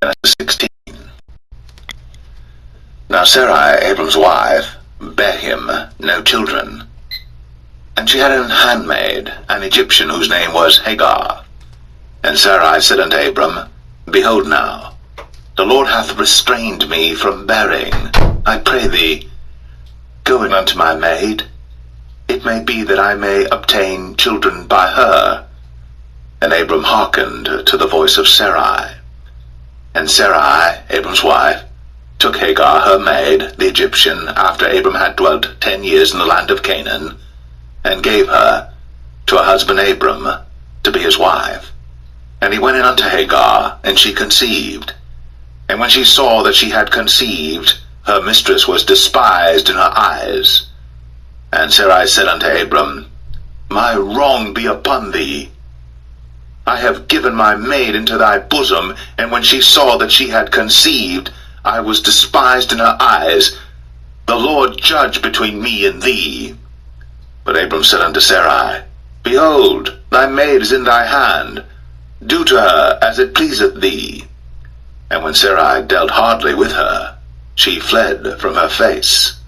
Genesis 16. Now Sarai, Abram's wife, bare him no children, and she had an handmaid, an Egyptian, whose name was Hagar. And Sarai said unto Abram, Behold now, the Lord hath restrained me from bearing. I pray thee, go in unto my maid. It may be that I may obtain children by her. And Abram hearkened to the voice of Sarai. And Sarai, Abram's wife, took Hagar her maid, the Egyptian, after Abram had dwelt 10 years in the land of Canaan, and gave her to her husband Abram to be his wife. And he went in unto Hagar, and she conceived. And when she saw that she had conceived, her mistress was despised in her eyes. And Sarai said unto Abram, My wrong be upon thee. I have given my maid into thy bosom, and when she saw that she had conceived, I was despised in her eyes. The Lord judge between me and thee. But Abram said unto Sarai, Behold, thy maid is in thy hand. Do to her as it pleaseth thee. And when Sarai dealt hardly with her, she fled from her face.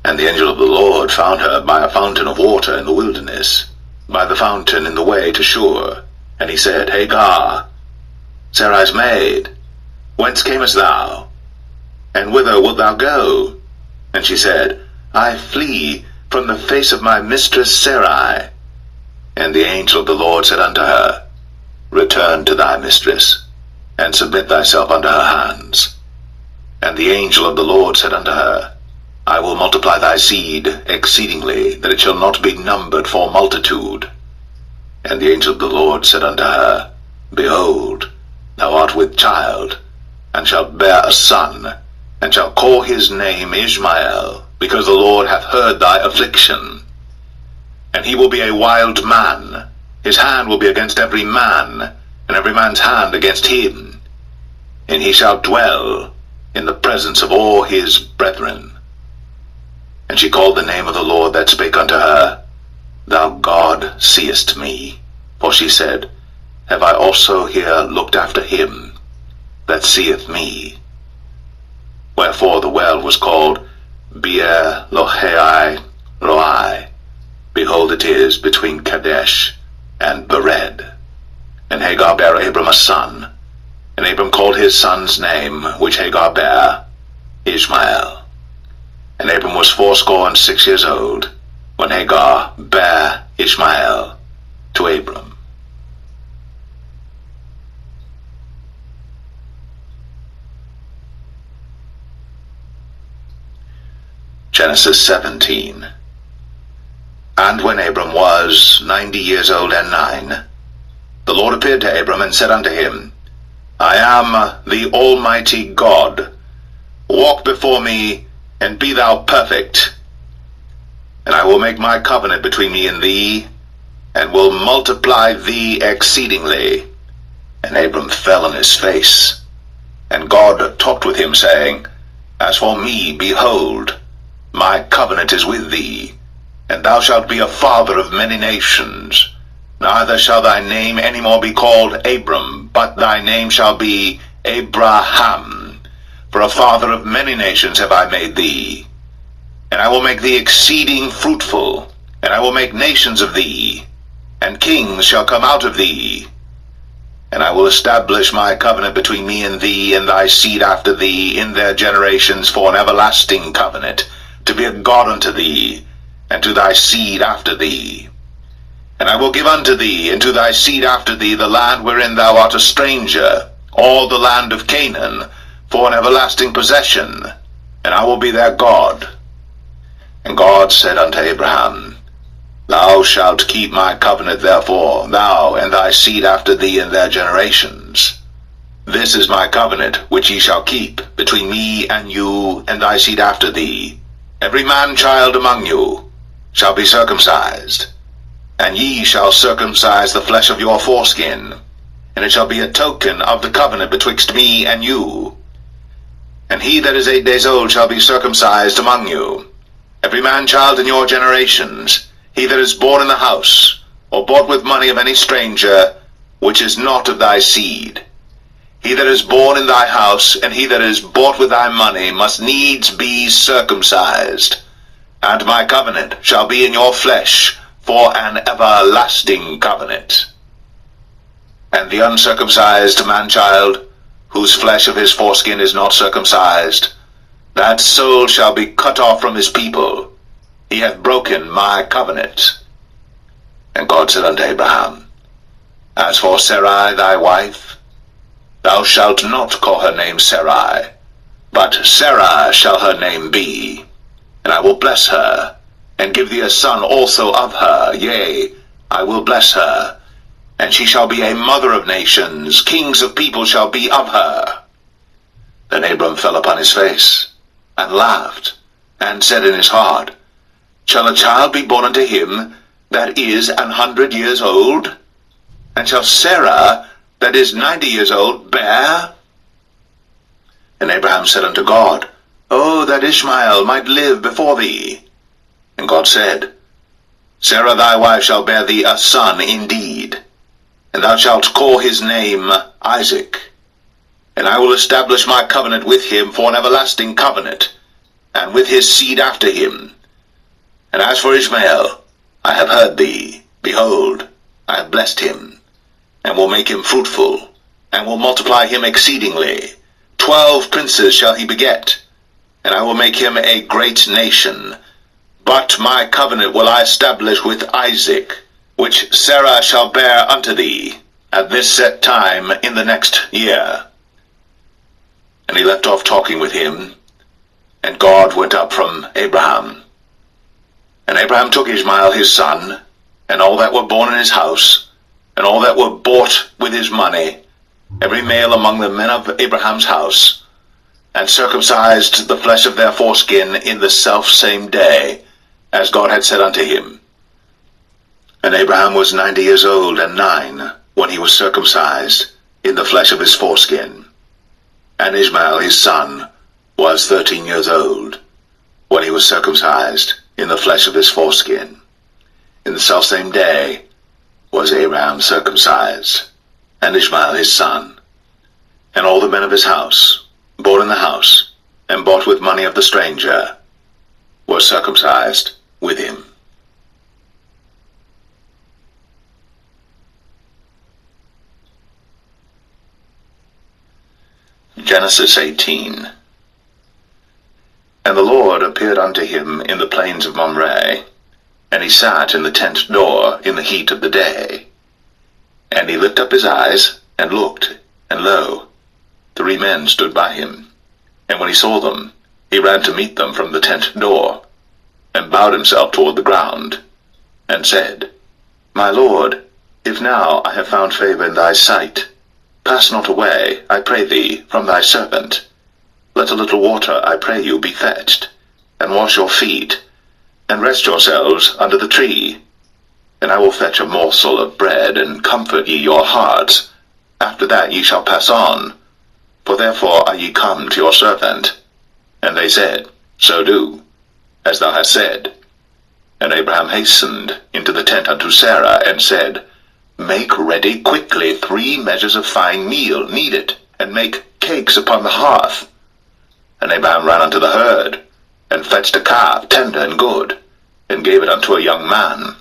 And the angel of the Lord found her by a fountain of water in the wilderness, by the fountain in the way to Shur. And he said, Hagar, Sarai's maid, whence camest thou? And whither wilt thou go? And she said, I flee from the face of my mistress Sarai. And the angel of the Lord said unto her, Return to thy mistress, and submit thyself unto her hands. And the angel of the Lord said unto her, I will multiply thy seed exceedingly, that it shall not be numbered for multitude. And the angel of the Lord said unto her, Behold, thou art with child, and shalt bear a son, and shalt call his name Ishmael, because the Lord hath heard thy affliction. And he will be a wild man, his hand will be against every man, and every man's hand against him. And he shall dwell in the presence of all his brethren. And she called the name of the Lord that spake unto her, Thou God seest me. For she said, Have I also here looked after him that seeth me? Wherefore the well was called Beer Lohai Roi. Behold, it is between Kadesh and Bered. And Hagar bare Abram a son, and Abram called his son's name, which Hagar bare, Ishmael. And Abram was 86 years old, when Hagar bare Ishmael to Abram. Genesis 17. And when Abram was 90 years old and 9, the Lord appeared to Abram and said unto him, I am the Almighty God. Walk before me, and be thou perfect. And I will make my covenant between me and thee, and will multiply thee exceedingly. And Abram fell on his face. And God talked with him, saying, As for me, behold, my covenant is with thee, and thou shalt be a father of many nations. Neither shall thy name any more be called Abram, but thy name shall be Abraham. For a father of many nations have I made thee. And I will make thee exceeding fruitful, and I will make nations of thee, and kings shall come out of thee. And I will establish my covenant between me and thee, and thy seed after thee, in their generations, for an everlasting covenant, to be a God unto thee, and to thy seed after thee. And I will give unto thee, and to thy seed after thee, the land wherein thou art a stranger, all the land of Canaan, for an everlasting possession, and I will be their God. And God said unto Abraham, Thou shalt keep my covenant therefore, thou and thy seed after thee in their generations. This is my covenant which ye shall keep between me and you and thy seed after thee. Every man-child among you shall be circumcised, and ye shall circumcise the flesh of your foreskin, and it shall be a token of the covenant betwixt me and you. And he that is 8 days old shall be circumcised among you, every man-child in your generations, he that is born in the house, or bought with money of any stranger, which is not of thy seed. He that is born in thy house, and he that is bought with thy money, must needs be circumcised. And my covenant shall be in your flesh, for an everlasting covenant. And the uncircumcised man-child, whose flesh of his foreskin is not circumcised, that soul shall be cut off from his people. He hath broken my covenant. And God said unto Abraham, As for Sarai thy wife, thou shalt not call her name Sarai, but Sarah shall her name be. And I will bless her, and give thee a son also of her. Yea, I will bless her, and she shall be a mother of nations. Kings of people shall be of her. Then Abram fell upon his face, and laughed, and said in his heart, Shall a child be born unto him that is 100 years old? And shall Sarah, that is 90 years old, bear? And Abraham said unto God, Oh, that Ishmael might live before thee. And God said, Sarah thy wife shall bear thee a son indeed, and thou shalt call his name Isaac. And I will establish my covenant with him for an everlasting covenant, and with his seed after him. And as for Ishmael, I have heard thee. Behold, I have blessed him, and will make him fruitful, and will multiply him exceedingly. 12 princes shall he beget, and I will make him a great nation. But my covenant will I establish with Isaac, which Sarah shall bear unto thee, at this set time in the next year. And he left off talking with him, and God went up from Abraham. And Abraham took Ishmael his son, and all that were born in his house, and all that were bought with his money, every male among the men of Abraham's house, and circumcised the flesh of their foreskin in the selfsame day, as God had said unto him. And Abraham was 90 years old and 9, when he was circumcised in the flesh of his foreskin. And Ishmael his son was 13 years old, when he was circumcised in the flesh of his foreskin. In the selfsame day was Abraham circumcised, and Ishmael his son, and all the men of his house, born in the house, and bought with money of the stranger, were circumcised with him. Genesis 18. And the Lord appeared unto him in the plains of Mamre, and he sat in the tent door in the heat of the day. And he lifted up his eyes, and looked, and lo, 3 men stood by him. And when he saw them, he ran to meet them from the tent door, and bowed himself toward the ground, and said, My Lord, if now I have found favor in thy sight, pass not away, I pray thee, from thy servant. Let a little water, I pray you, be fetched, and wash your feet, and rest yourselves under the tree. And I will fetch a morsel of bread, and comfort ye your hearts. After that ye shall pass on, for therefore are ye come to your servant. And they said, So do, as thou hast said. And Abraham hastened into the tent unto Sarah, and said, Make ready quickly 3 measures of fine meal, knead it, and make cakes upon the hearth. And Abraham ran unto the herd, and fetched a calf, tender and good, and gave it unto a young man,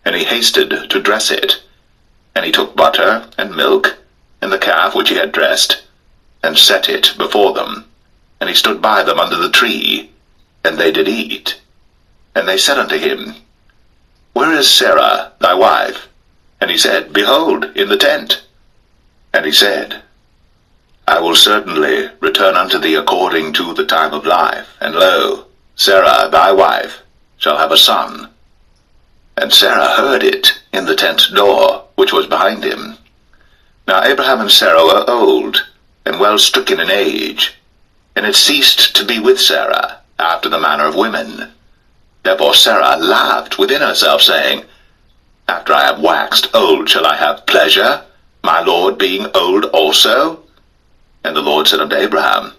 and he hasted to dress it. And he took butter and milk, and the calf which he had dressed, and set it before them. And he stood by them under the tree, and they did eat. And they said unto him, Where is Sarah thy wife? And he said, Behold, in the tent. And he said, I will certainly return unto thee according to the time of life, and lo, Sarah thy wife shall have a son. And Sarah heard it in the tent door, which was behind him. Now Abraham and Sarah were old, and well stricken in age, and had ceased to be with Sarah, after the manner of women. Therefore Sarah laughed within herself, saying, After I have waxed old shall I have pleasure, my Lord being old also? And the Lord said unto Abraham,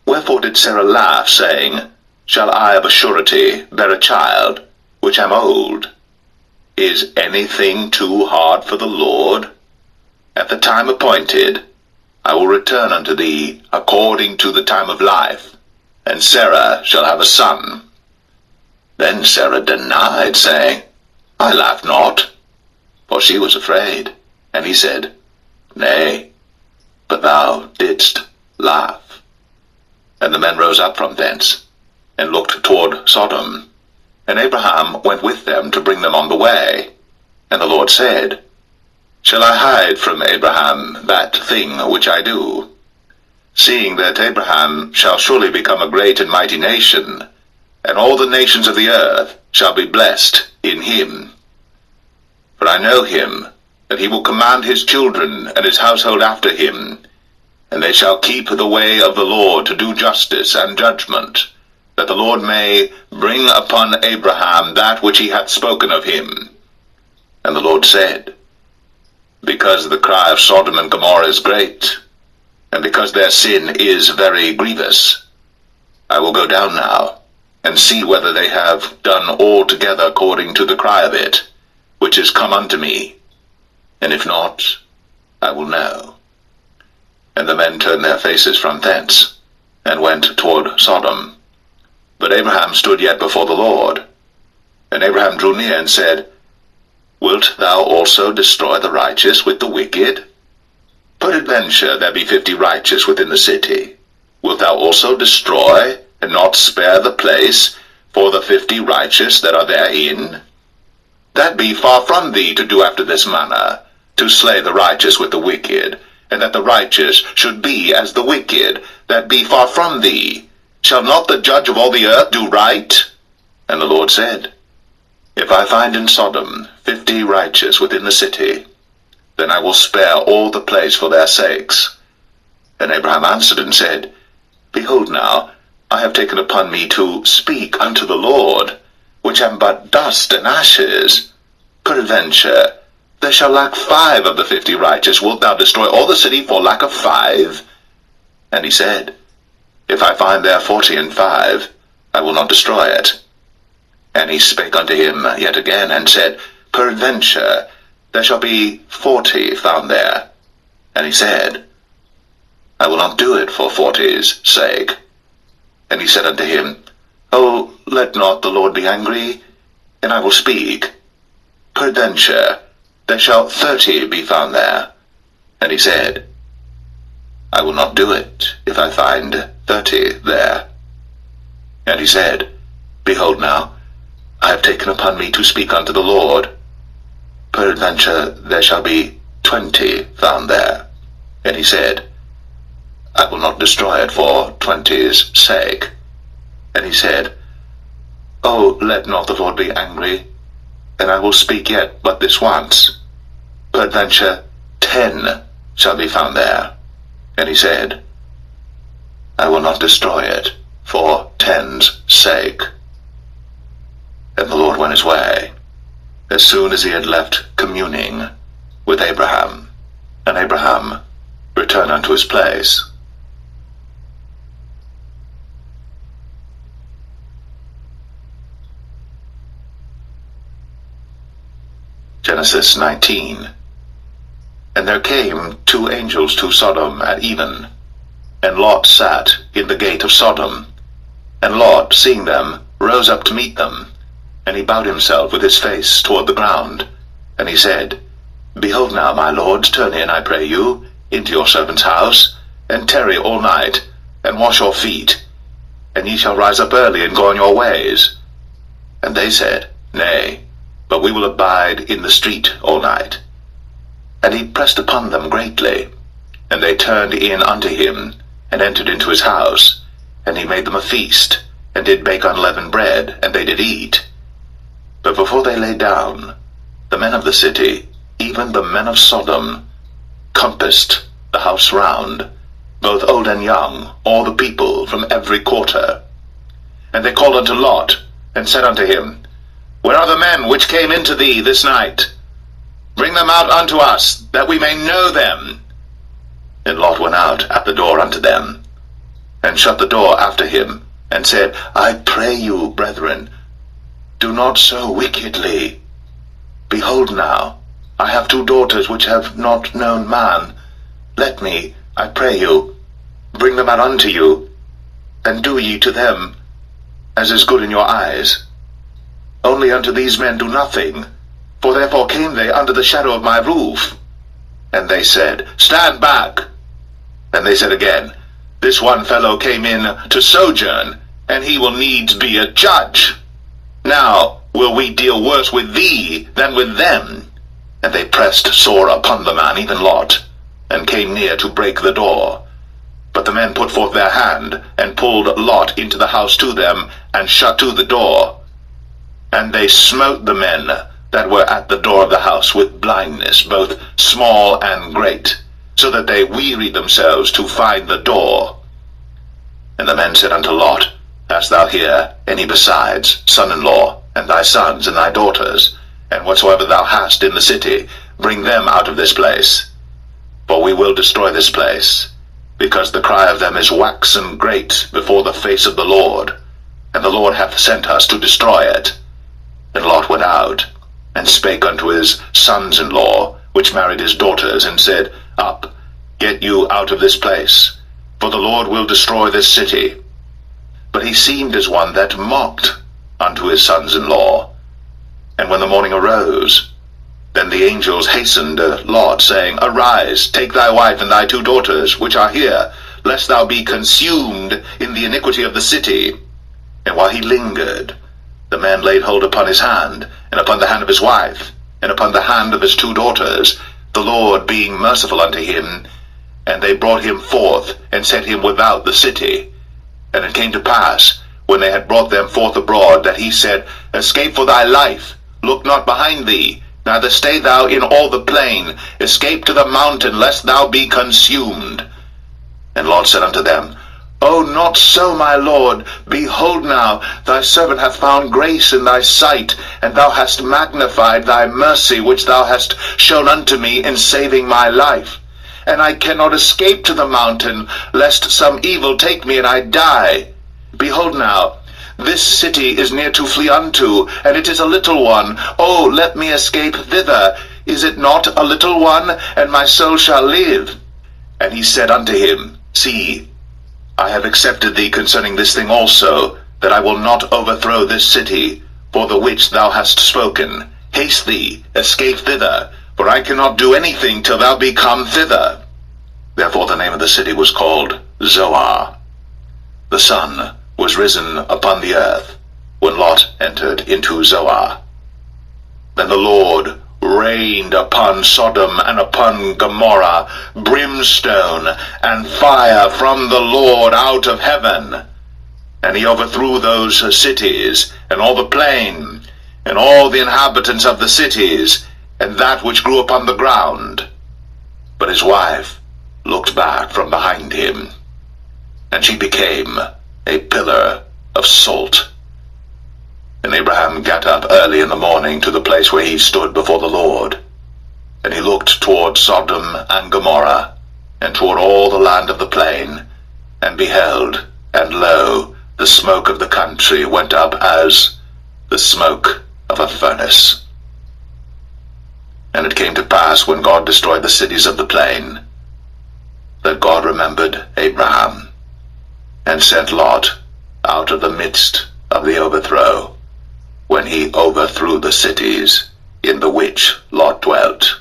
Wherefore did Sarah laugh, saying, Shall I of a surety bear a child, which am old? Is anything too hard for the Lord? At the time appointed I will return unto thee according to the time of life, and Sarah shall have a son. Then Sarah denied, saying, I laugh not, for she was afraid. And he said, Nay, but thou didst laugh. And the men rose up from thence, and looked toward Sodom. And Abraham went with them to bring them on the way. And the Lord said, Shall I hide from Abraham that thing which I do? Seeing that Abraham shall surely become a great and mighty nation, and all the nations of the earth shall be blessed in him. For I know him, that he will command his children and his household after him, and they shall keep the way of the Lord to do justice and judgment, that the Lord may bring upon Abraham that which he hath spoken of him. And the Lord said, Because the cry of Sodom and Gomorrah is great, and because their sin is very grievous, I will go down now, and see whether they have done altogether according to the cry of it, which is come unto me. And if not, I will know. And the men turned their faces from thence, and went toward Sodom. But Abraham stood yet before the Lord. And Abraham drew near and said, Wilt thou also destroy the righteous with the wicked? Peradventure there be 50 righteous within the city. Wilt thou also destroy, and not spare the place for the 50 righteous that are therein? That be far from thee to do after this manner, to slay the righteous with the wicked, and that the righteous should be as the wicked. That be far from thee. Shall not the judge of all the earth do right? And the Lord said, If I find in Sodom 50 righteous within the city, then I will spare all the place for their sakes. And Abraham answered and said, Behold now, I have taken upon me to speak unto the Lord, which am but dust and ashes. Peradventure, there shall lack 5 of the 50 righteous. Wilt thou destroy all the city for lack of 5? And he said, If I find there 40 and 5, I will not destroy it. And he spake unto him yet again, and said, Peradventure, there shall be 40 found there. And he said, I will not do it for 40's sake. And he said unto him, Oh, let not the Lord be angry, and I will speak. Peradventure, there shall 30 be found there. And he said, I will not do it, if I find 30 there. And he said, Behold now, I have taken upon me to speak unto the Lord. Peradventure there shall be 20 found there. And he said, I will not destroy it for 20's sake. And he said, Oh, let not the Lord be angry, and I will speak yet but this once. Peradventure 10 shall be found there. And he said, I will not destroy it for 10's sake. And the Lord went his way, as soon as he had left communing with Abraham. And Abraham returned unto his place. Genesis 19. And there came 2 angels to Sodom at even, and Lot sat in the gate of Sodom. And Lot, seeing them, rose up to meet them, and he bowed himself with his face toward the ground. And he said, Behold now, my lords, turn in, I pray you, into your servant's house, and tarry all night, and wash your feet, and ye shall rise up early and go on your ways. And they said, Nay, but we will abide in the street all night. And he pressed upon them greatly. And they turned in unto him, and entered into his house. And he made them a feast, and did bake unleavened bread, and they did eat. But before they lay down, the men of the city, even the men of Sodom, compassed the house round, both old and young, all the people from every quarter. And they called unto Lot, and said unto him, Where are the men which came into thee this night? Bring them out unto us, that we may know them. And Lot went out at the door unto them, and shut the door after him, and said, I pray you, brethren, do not so wickedly. Behold now, I have 2 daughters which have not known man. Let me, I pray you, bring them out unto you, and do ye to them as is good in your eyes. Only unto these men do nothing, for therefore came they under the shadow of my roof. And they said, Stand back. And they said again, This one fellow came in to sojourn, and he will needs be a judge. Now will we deal worse with thee than with them. And they pressed sore upon the man, even Lot, and came near to break the door. But the men put forth their hand, and pulled Lot into the house to them, and shut to the door. And they smote the men that were at the door of the house with blindness, both small and great, so that they wearied themselves to find the door. And the men said unto Lot, Hast thou here any besides, son-in-law, and thy sons, and thy daughters, and whatsoever thou hast in the city, bring them out of this place. For we will destroy this place, because the cry of them is waxen great before the face of the Lord, and the Lord hath sent us to destroy it. And Lot went out, and spake unto his sons-in-law, which married his daughters, and said, Up, get you out of this place, for the Lord will destroy this city. But he seemed as one that mocked unto his sons-in-law. And when the morning arose, then the angels hastened Lot, saying, Arise, take thy wife and thy 2 daughters, which are here, lest thou be consumed in the iniquity of the city. And while he lingered, the man laid hold upon his hand, and upon the hand of his wife, and upon the hand of his 2 daughters, the Lord being merciful unto him. And they brought him forth, and set him without the city. And it came to pass, when they had brought them forth abroad, that he said, Escape for thy life, look not behind thee, neither stay thou in all the plain, escape to the mountain, lest thou be consumed. And Lot said unto them, O not so, my lord. Behold now, thy servant hath found grace in thy sight, and thou hast magnified thy mercy, which thou hast shown unto me in saving my life. And I cannot escape to the mountain, lest some evil take me and I die. Behold now, this city is near to flee unto, and it is a little one. O let me escape thither. Is it not a little one, and my soul shall live? And he said unto him, See, I have accepted thee concerning this thing also, that I will not overthrow this city, for the which thou hast spoken. Haste thee, escape thither, for I cannot do anything till thou be come thither. Therefore the name of the city was called Zoar. The sun was risen upon the earth, when Lot entered into Zoar. Then the Lord rained upon Sodom and upon Gomorrah brimstone and fire from the Lord out of heaven. And he overthrew those cities, and all the plain, and all the inhabitants of the cities, and that which grew upon the ground. But his wife looked back from behind him, and she became a pillar of salt. And Abraham got up early in the morning to the place where he stood before the Lord. And he looked toward Sodom and Gomorrah, and toward all the land of the plain, and beheld, and lo, the smoke of the country went up as the smoke of a furnace. And it came to pass, when God destroyed the cities of the plain, that God remembered Abraham, and sent Lot out of the midst of the overthrow, when he overthrew the cities in the which Lot dwelt.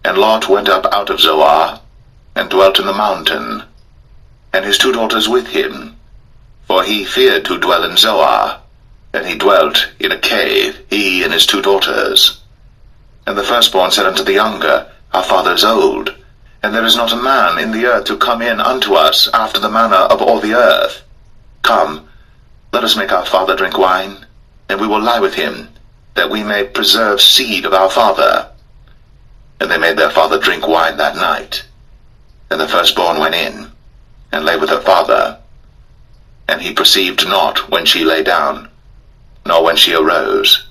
And Lot went up out of Zoar, and dwelt in the mountain, and his 2 daughters with him, for he feared to dwell in Zoar, and he dwelt in a cave, he and his 2 daughters. And the firstborn said unto the younger, Our father is old, and there is not a man in the earth to come in unto us after the manner of all the earth. Come, let us make our father drink wine, and we will lie with him, that we may preserve seed of our father. And they made their father drink wine that night. And the firstborn went in, and lay with her father. And he perceived not when she lay down, nor when she arose.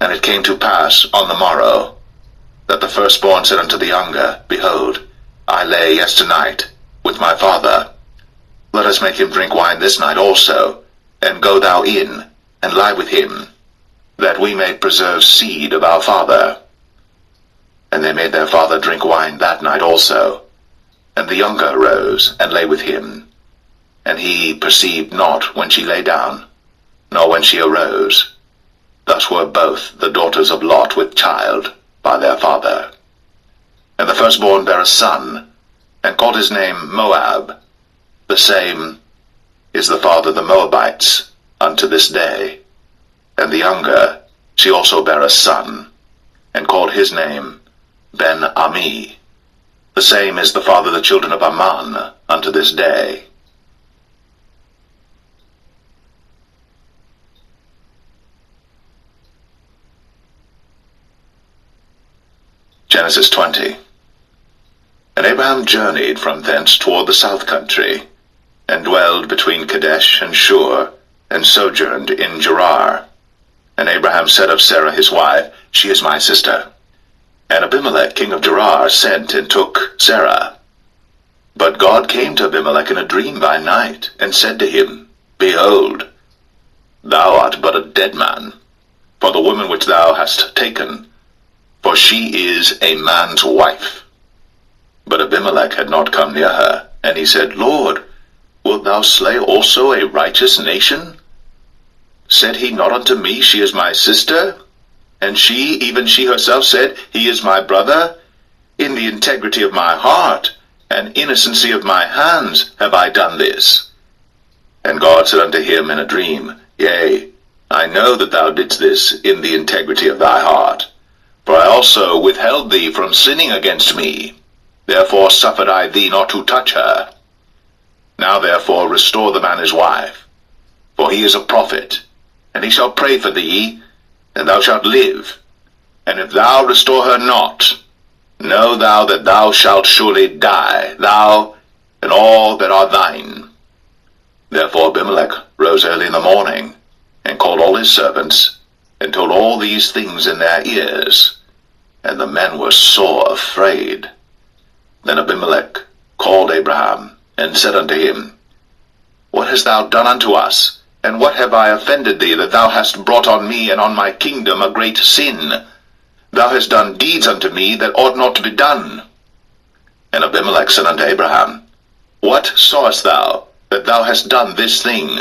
And it came to pass on the morrow, that the firstborn said unto the younger, Behold, I lay yesternight with my father. Let us make him drink wine this night also, and go thou in, and lie with him, that we may preserve seed of our father. And they made their father drink wine that night also. And the younger arose, and lay with him. And he perceived not when she lay down, nor when she arose. Thus were both the daughters of Lot with child by their father. And the firstborn bare a son, and called his name Moab. The same is the father of the Moabites unto this day. And the younger, she also bare a son, and called his name Ben-Ami. The same is the father of the children of Ammon unto this day. Genesis 20. And Abraham journeyed from thence toward the south country, and dwelled between Kadesh and Shur, and sojourned in Gerar. And Abraham said of Sarah his wife, She is my sister. And Abimelech king of Gerar sent and took Sarah. But God came to Abimelech in a dream by night, and said to him, Behold, thou art but a dead man, for the woman which thou hast taken, for she is a man's wife. But Abimelech had not come near her, and he said, Lord, wilt thou slay also a righteous nation? Said he not unto me, She is my sister? And she, even she herself, said, He is my brother? In the integrity of my heart, and innocency of my hands, have I done this. And God said unto him in a dream, Yea, I know that thou didst this in the integrity of thy heart. For I also withheld thee from sinning against me. Therefore suffered I thee not to touch her. Now therefore restore the man his wife, for he is a prophet, and he shall pray for thee, and thou shalt live. And if thou restore her not, know thou that thou shalt surely die, thou and all that are thine. Therefore Abimelech rose early in the morning, and called all his servants, and told all these things in their ears. And the men were sore afraid. Then Abimelech called Abraham, and said unto him, What hast thou done unto us? And what have I offended thee, that thou hast brought on me and on my kingdom a great sin? Thou hast done deeds unto me that ought not to be done. And Abimelech said unto Abraham, What sawest thou, that thou hast done this thing?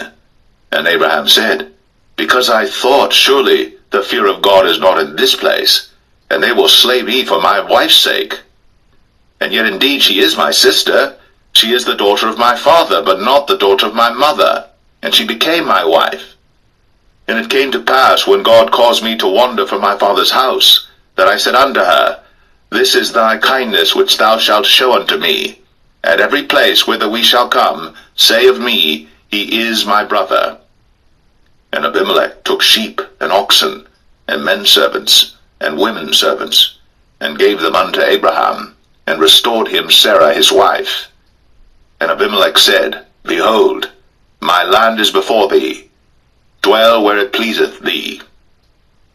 And Abraham said, Because I thought, surely the fear of God is not in this place, and they will slay me for my wife's sake. And yet indeed she is my sister. She is the daughter of my father, but not the daughter of my mother. And she became my wife. And it came to pass, when God caused me to wander from my father's house, that I said unto her, This is thy kindness which thou shalt show unto me. At every place whither we shall come, say of me, He is my brother. And Abimelech took sheep and oxen, and men servants, and women servants, and gave them unto Abraham, and restored him Sarah his wife. And Abimelech said, Behold, my land is before thee. Dwell where it pleaseth thee.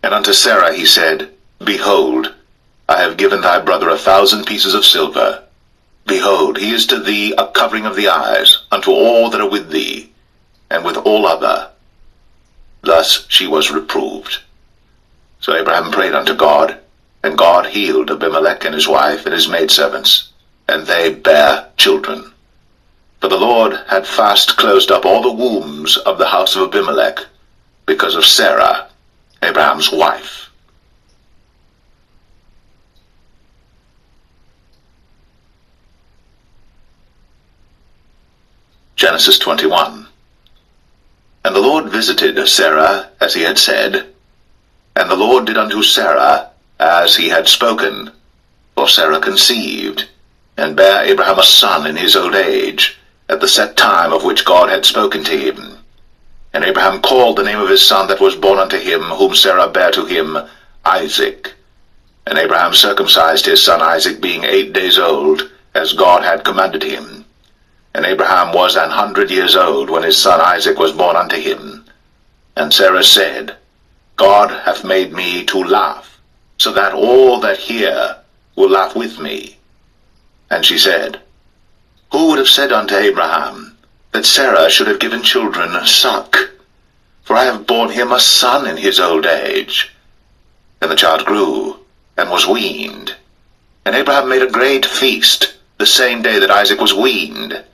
And unto Sarah he said, Behold, I have given thy brother 1,000 pieces of silver. Behold, he is to thee a covering of the eyes, unto all that are with thee, and with all other. Thus she was reproved. So Abraham prayed unto God, and God healed Abimelech and his wife and his maidservants, and they bare children. For the Lord had fast closed up all the wombs of the house of Abimelech, because of Sarah, Abraham's wife. Genesis 21. And the Lord visited Sarah as he had said, and the Lord did unto Sarah as he had spoken. For Sarah conceived, and bare Abraham a son in his old age, at the set time of which God had spoken to him. And Abraham called the name of his son that was born unto him, whom Sarah bare to him, Isaac. And Abraham circumcised his son Isaac, being 8 days old, as God had commanded him. And Abraham was 100 years old when his son Isaac was born unto him. And Sarah said, God hath made me to laugh, so that all that hear will laugh with me. And she said, Who would have said unto Abraham, that Sarah should have given children suck? For I have borne him a son in his old age. And the child grew, and was weaned, And Abraham made a great feast the same day that Isaac was weaned.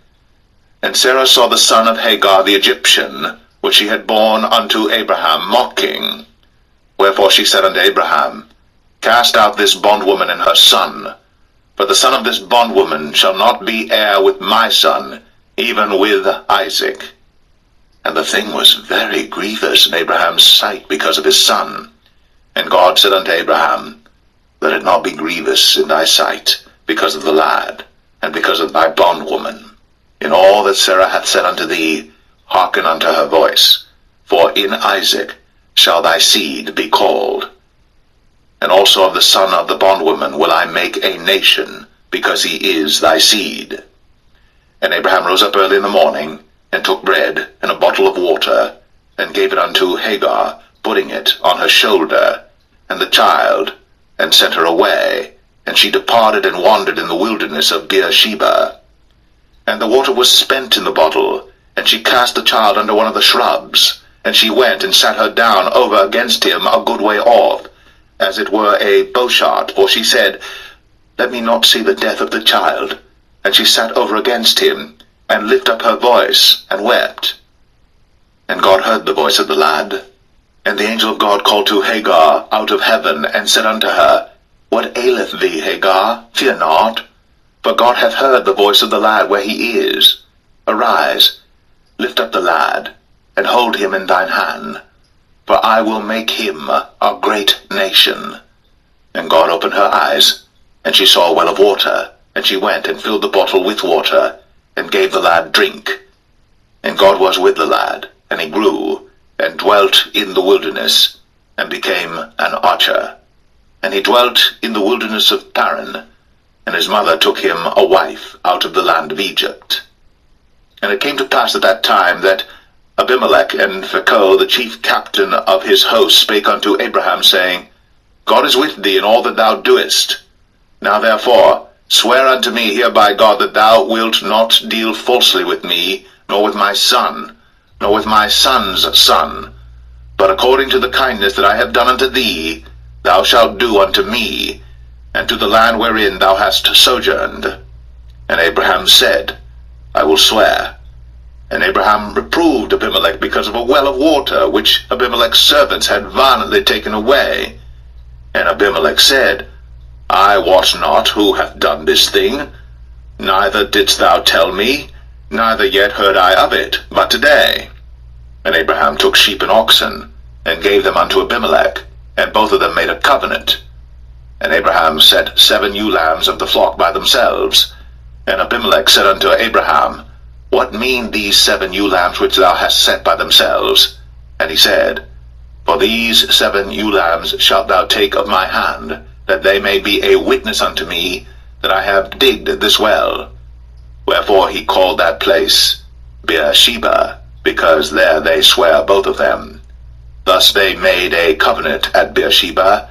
And Sarah saw the son of Hagar the Egyptian, which she had borne unto Abraham, mocking. Wherefore she said unto Abraham, Cast out this bondwoman and her son, for the son of this bondwoman shall not be heir with my son, even with Isaac. And the thing was very grievous in Abraham's sight because of his son. And God said unto Abraham, Let it not be grievous in thy sight because of the lad, and because of thy bondwoman. In all that Sarah hath said unto thee, hearken unto her voice, for in Isaac shall thy seed be called. And also of the son of the bondwoman will I make a nation, because he is thy seed. And Abraham rose up early in the morning, and took bread and a bottle of water, and gave it unto Hagar, putting it on her shoulder, and the child, and sent her away. And she departed and wandered in the wilderness of Beersheba. And the water was spent in the bottle, and she cast the child under one of the shrubs. And she went and sat her down over against him a good way off, as it were a bowshot, for she said, Let me not see the death of the child. And she sat over against him, and lifted up her voice, and wept. And God heard the voice of the lad. And the angel of God called to Hagar out of heaven, and said unto her, What aileth thee, Hagar? Fear not, for God hath heard the voice of the lad where he is. Arise, lift up the lad, and hold him in thine hand, for I will make him a great nation. And God opened her eyes, and she saw a well of water, and she went and filled the bottle with water, and gave the lad drink. And God was with the lad, and he grew, and dwelt in the wilderness, and became an archer. And he dwelt in the wilderness of Paran, and his mother took him a wife out of the land of Egypt. And it came to pass at that time that Abimelech and Phicol, the chief captain of his host, spake unto Abraham, saying, God is with thee in all that thou doest. Now therefore swear unto me here by God that thou wilt not deal falsely with me, nor with my son, nor with my son's son, but according to the kindness that I have done unto thee, thou shalt do unto me, and to the land wherein thou hast sojourned. And Abraham said, I will swear. And Abraham reproved Abimelech because of a well of water, which Abimelech's servants had violently taken away. And Abimelech said, I wot not who hath done this thing, neither didst thou tell me, neither yet heard I of it, but today. And Abraham took sheep and oxen, and gave them unto Abimelech, and both of them made a covenant. And Abraham set 7 ewe lambs of the flock by themselves. And Abimelech said unto Abraham, What mean these 7 ewe lambs which thou hast set by themselves? And he said, For these 7 ewe lambs shalt thou take of my hand, that they may be a witness unto me that I have digged this well. Wherefore he called that place Beersheba, because there they sware both of them. Thus they made a covenant at Beersheba.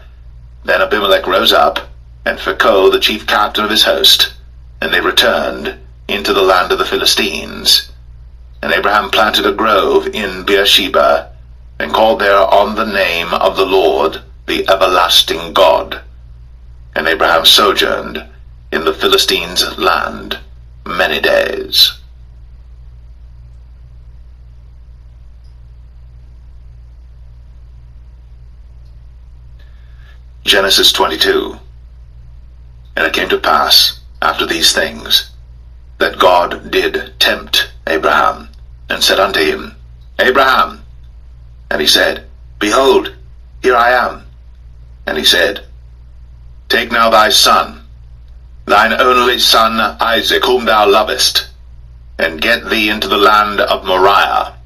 Then Abimelech rose up, and Phicol the chief captain of his host, and they returned into the land of the Philistines. And Abraham planted a grove in Beersheba, and called there on the name of the Lord, the everlasting God. And Abraham sojourned in the Philistines' land many days. Genesis 22. And it came to pass, after these things, that God did tempt Abraham, and said unto him, Abraham. And he said, Behold, here I am. And he said, Take now thy son, thine only son Isaac, whom thou lovest, and get thee into the land of Moriah,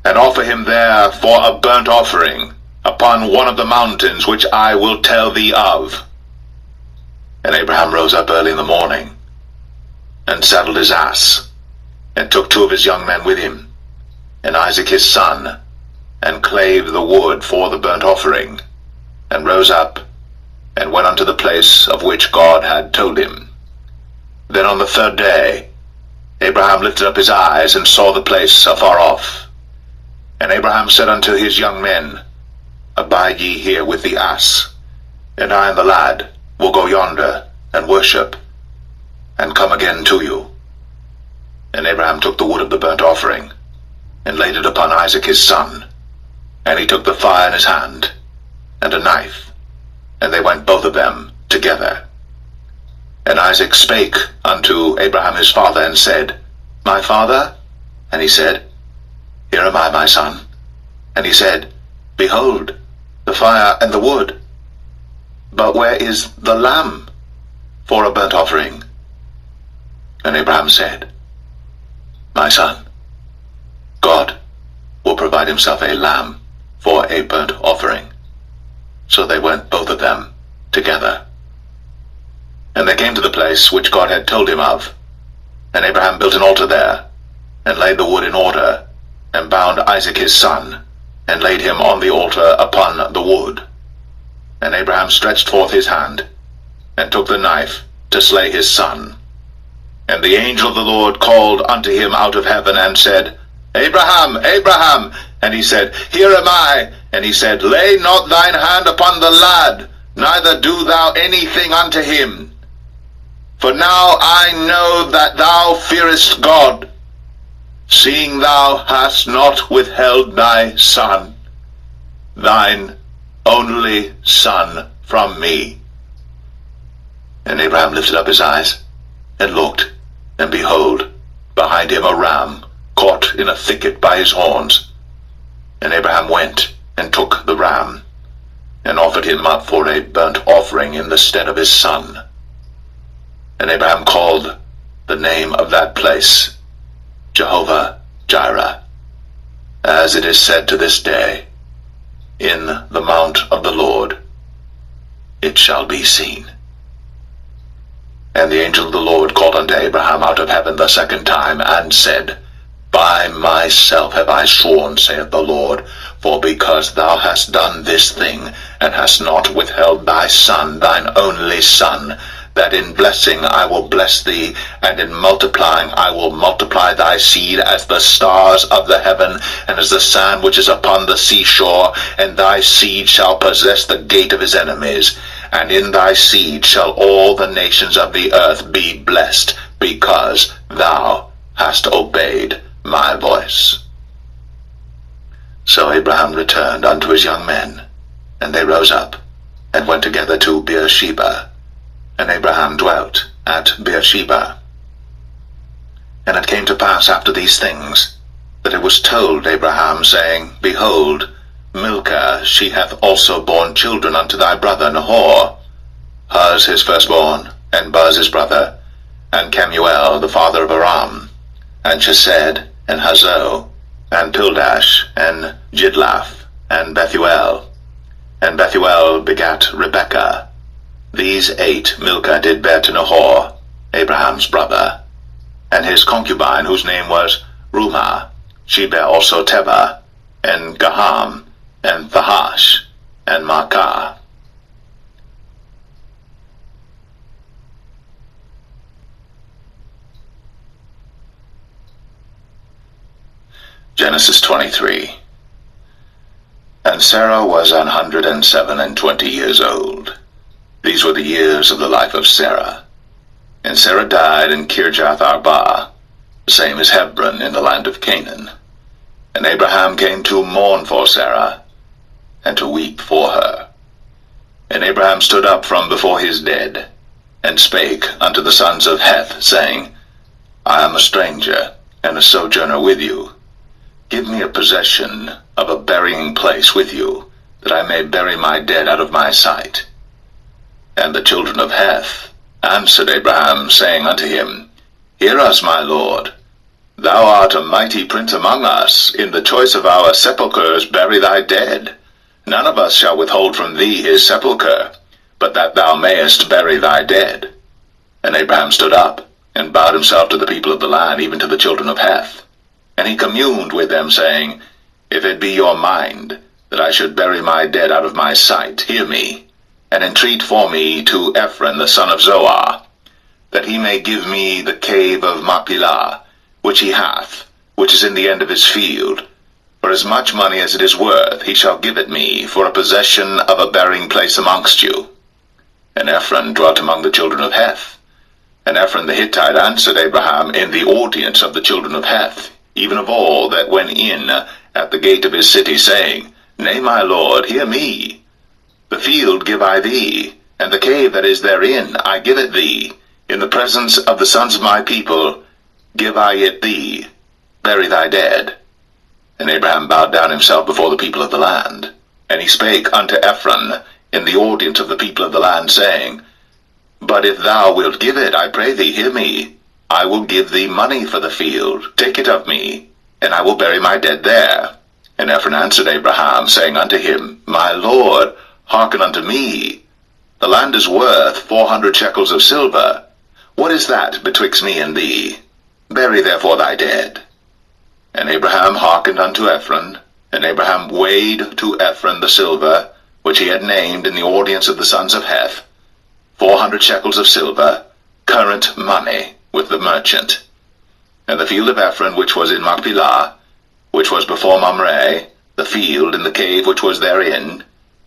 and offer him there for a burnt offering upon one of the mountains which I will tell thee of. And Abraham rose up early in the morning, and saddled his ass, and took 2 of his young men with him, and Isaac his son, and clave the wood for the burnt offering, and rose up, and went unto the place of which God had told him. Then on the 3rd day Abraham lifted up his eyes, and saw the place afar off. And Abraham said unto his young men, Abide ye here with the ass, and I and the lad will go yonder, and worship, and come again to you. And Abraham took the wood of the burnt offering, and laid it upon Isaac his son. And he took the fire in his hand, and a knife, and they went both of them together. And Isaac spake unto Abraham his father, and said, My father? And he said, Here am I, my son. And he said, Behold, the fire and the wood. But where is the lamb for a burnt offering? And Abraham said, My son, God will provide himself a lamb for a burnt offering. So they went both of them together. And they came to the place which God had told him of. And Abraham built an altar there, and laid the wood in order, and bound Isaac his son, and laid him on the altar upon the wood. And Abraham stretched forth his hand, and took the knife to slay his son. And the angel of the Lord called unto him out of heaven, and said, Abraham, Abraham! And he said, Here am I. And he said, Lay not thine hand upon the lad, neither do thou anything unto him. For now I know that thou fearest God, seeing thou hast not withheld thy son, thine only son, from me. And Abraham lifted up his eyes, and looked, and behold, behind him a ram, caught in a thicket by his horns. And Abraham went, and took the ram, and offered him up for a burnt offering in the stead of his son. And Abraham called the name of that place Jehovah Jireh, as it is said to this day, In the mount of the Lord it shall be seen. And the angel of the Lord called unto Abraham out of heaven the second time, and said, By myself have I sworn, saith the Lord, for because thou hast done this thing, and hast not withheld thy son, thine only son, that in blessing I will bless thee, and in multiplying I will multiply thy seed as the stars of the heaven, and as the sand which is upon the seashore, and thy seed shall possess the gate of his enemies. And in thy seed shall all the nations of the earth be blessed, because thou hast obeyed my voice. So Abraham returned unto his young men, and they rose up, and went together to Beersheba. And Abraham dwelt at Beersheba. And it came to pass after these things, that it was told Abraham, saying, Behold, Milcah, she hath also borne children unto thy brother Nahor, Huz his firstborn, and Buz his brother, and Kemuel the father of Aram, and Chesed, and Hazo, and Pildash, and Jidlaph, and Bethuel. And Bethuel begat Rebekah. These 8 Milcah did bear to Nahor, Abraham's brother. And his concubine, whose name was Rumah, she bare also Tebah, and Gaham, and Thahash, and Maacah. Genesis 23. And Sarah was 127 years old. These were the years of the life of Sarah. And Sarah died in Kirjath Arba, the same as Hebron in the land of Canaan. And Abraham came to mourn for Sarah, and to weep for her. And Abraham stood up from before his dead, and spake unto the sons of Heth, saying, I am a stranger, and a sojourner with you. Give me a possession of a burying place with you, that I may bury my dead out of my sight. And the children of Heth answered Abraham, saying unto him, Hear us, my lord. Thou art a mighty prince among us. In the choice of our sepulchres bury thy dead. None of us shall withhold from thee his sepulchre, but that thou mayest bury thy dead. And Abraham stood up, and bowed himself to the people of the land, even to the children of Heth. And he communed with them, saying, If it be your mind that I should bury my dead out of my sight, hear me, and entreat for me to Ephron the son of Zoar, that he may give me the cave of Machpelah, which he hath, which is in the end of his field. For as much money as it is worth, he shall give it me for a possession of a burying place amongst you. and Ephron dwelt among the children of Heth. And Ephron the Hittite answered Abraham in the audience of the children of Heth, even of all that went in at the gate of his city, saying, Nay, my lord, hear me. The field give I thee, and the cave that is therein I give it thee. In the presence of the sons of my people give I it thee. Bury thy dead. And Abraham bowed down himself before the people of the land. And he spake unto Ephron in the audience of the people of the land, saying, But if thou wilt give it, I pray thee, hear me. I will give thee money for the field. Take it of me, and I will bury my dead there. And Ephron answered Abraham, saying unto him, My lord, hearken unto me. The land is worth 400 shekels of silver. What is that betwixt me and thee? Bury therefore thy dead. And Abraham hearkened unto Ephron, and Abraham weighed to Ephron the silver, which he had named in the audience of the sons of Heth, 400 shekels of silver, current money, with the merchant. And the field of Ephron, which was in Machpelah, which was before Mamre, the field and the cave which was therein,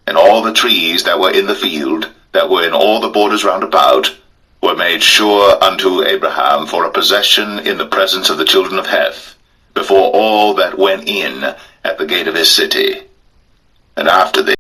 and all the trees that were in the field, that were in all the borders round about, were made sure unto Abraham for a possession in the presence of the children of Heth, before all that went in at the gate of his city. And after this,